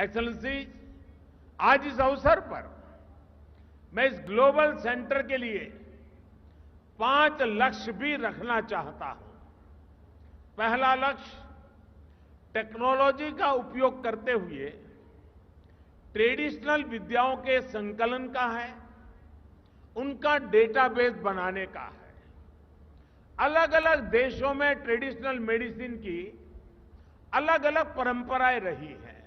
Excellency, आज इस अवसर पर मैं इस ग्लोबल सेंटर के लिए 5 लक्ष्य भी रखना चाहता हूं। पहला लक्ष्य, टेक्नोलॉजी का उपयोग करते हुए ट्रेडिशनल विद्याओं के संकलन का है, उनका डेटाबेस बनाने का है। अलग अलग देशों में ट्रेडिशनल मेडिसिन की अलग अलग परंपराएं रही हैं।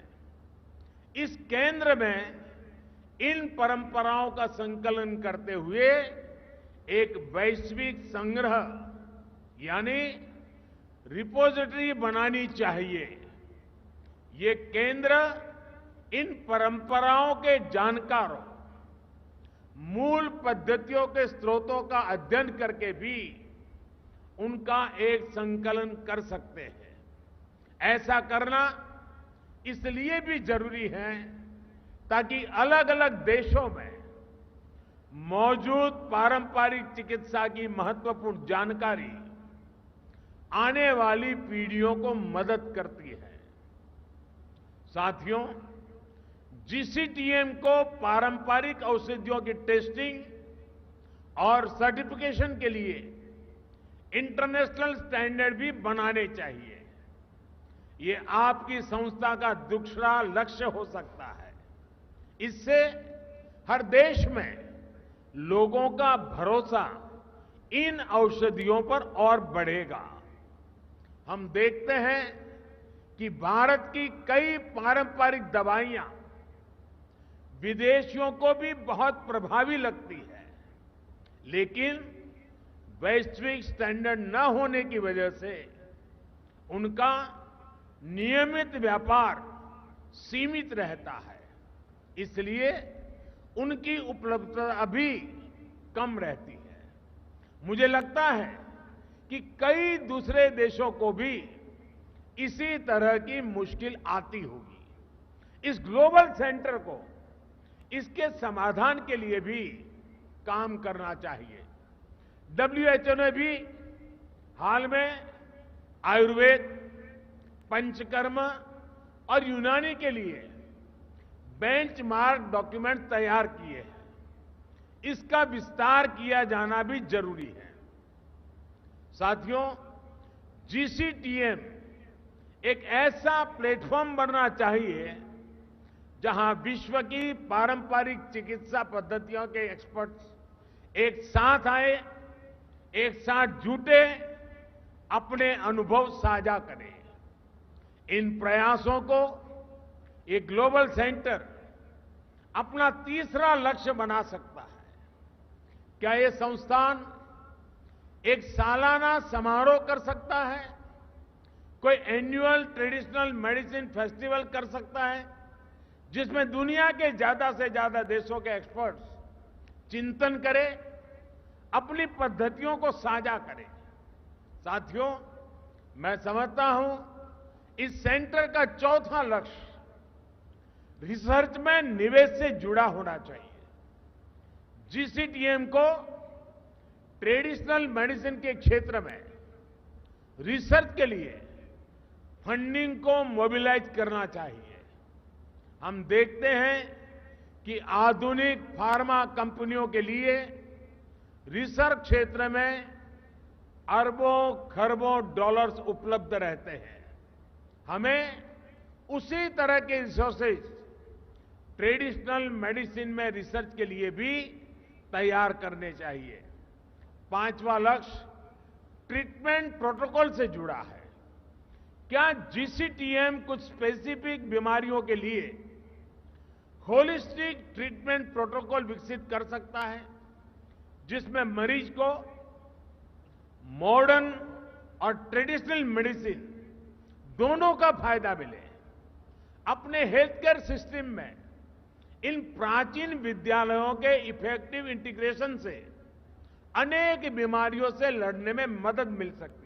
इस केंद्र में इन परंपराओं का संकलन करते हुए एक वैश्विक संग्रह यानी रिपोजिटरी बनानी चाहिए। ये केंद्र इन परंपराओं के जानकारों, मूल पद्धतियों के स्रोतों का अध्ययन करके भी उनका एक संकलन कर सकते हैं। ऐसा करना इसलिए भी जरूरी है ताकि अलग अलग देशों में मौजूद पारंपरिक चिकित्सा की महत्वपूर्ण जानकारी आने वाली पीढ़ियों को मदद करती है। साथियों, जीसीटीएम को पारंपरिक औषधियों की टेस्टिंग और सर्टिफिकेशन के लिए इंटरनेशनल स्टैंडर्ड भी बनाने चाहिए। ये आपकी संस्था का दूसरा लक्ष्य हो सकता है। इससे हर देश में लोगों का भरोसा इन औषधियों पर और बढ़ेगा। हम देखते हैं कि भारत की कई पारंपरिक दवाइयां विदेशियों को भी बहुत प्रभावी लगती है, लेकिन वैश्विक स्टैंडर्ड न होने की वजह से उनका नियमित व्यापार सीमित रहता है। इसलिए उनकी उपलब्धता अभी कम रहती है। मुझे लगता है कि कई दूसरे देशों को भी इसी तरह की मुश्किल आती होगी। इस ग्लोबल सेंटर को इसके समाधान के लिए भी काम करना चाहिए। डब्ल्यूएचओ ने भी हाल में आयुर्वेद, पंचकर्म और यूनानी के लिए बेंचमार्क डॉक्यूमेंट तैयार किए हैं। इसका विस्तार किया जाना भी जरूरी है। साथियों, जीसीटीएम एक ऐसा प्लेटफॉर्म बनना चाहिए जहां विश्व की पारंपरिक चिकित्सा पद्धतियों के एक्सपर्ट्स एक साथ आए, एक साथ जुटे, अपने अनुभव साझा करें। इन प्रयासों को ये ग्लोबल सेंटर अपना तीसरा लक्ष्य बना सकता है। क्या ये संस्थान एक सालाना समारोह कर सकता है? कोई एनुअल ट्रेडिशनल मेडिसिन फेस्टिवल कर सकता है जिसमें दुनिया के ज्यादा से ज्यादा देशों के एक्सपर्ट्स चिंतन करें, अपनी पद्धतियों को साझा करें। साथियों, मैं समझता हूं इस सेंटर का चौथा लक्ष्य रिसर्च में निवेश से जुड़ा होना चाहिए। जीसीटीएम को ट्रेडिशनल मेडिसिन के क्षेत्र में रिसर्च के लिए फंडिंग को मोबिलाइज करना चाहिए। हम देखते हैं कि आधुनिक फार्मा कंपनियों के लिए रिसर्च क्षेत्र में अरबों खरबों डॉलर्स उपलब्ध रहते हैं। हमें उसी तरह के रिसोर्सेज ट्रेडिशनल मेडिसिन में रिसर्च के लिए भी तैयार करने चाहिए। पांचवा लक्ष्य ट्रीटमेंट प्रोटोकॉल से जुड़ा है। क्या जीसीटीएम कुछ स्पेसिफिक बीमारियों के लिए होलिस्टिक ट्रीटमेंट प्रोटोकॉल विकसित कर सकता है जिसमें मरीज को मॉडर्न और ट्रेडिशनल मेडिसिन दोनों का फायदा मिले? अपने हेल्थ केयर सिस्टम में इन प्राचीन विद्यालयों के इफेक्टिव इंटीग्रेशन से अनेक बीमारियों से लड़ने में मदद मिल सकती है।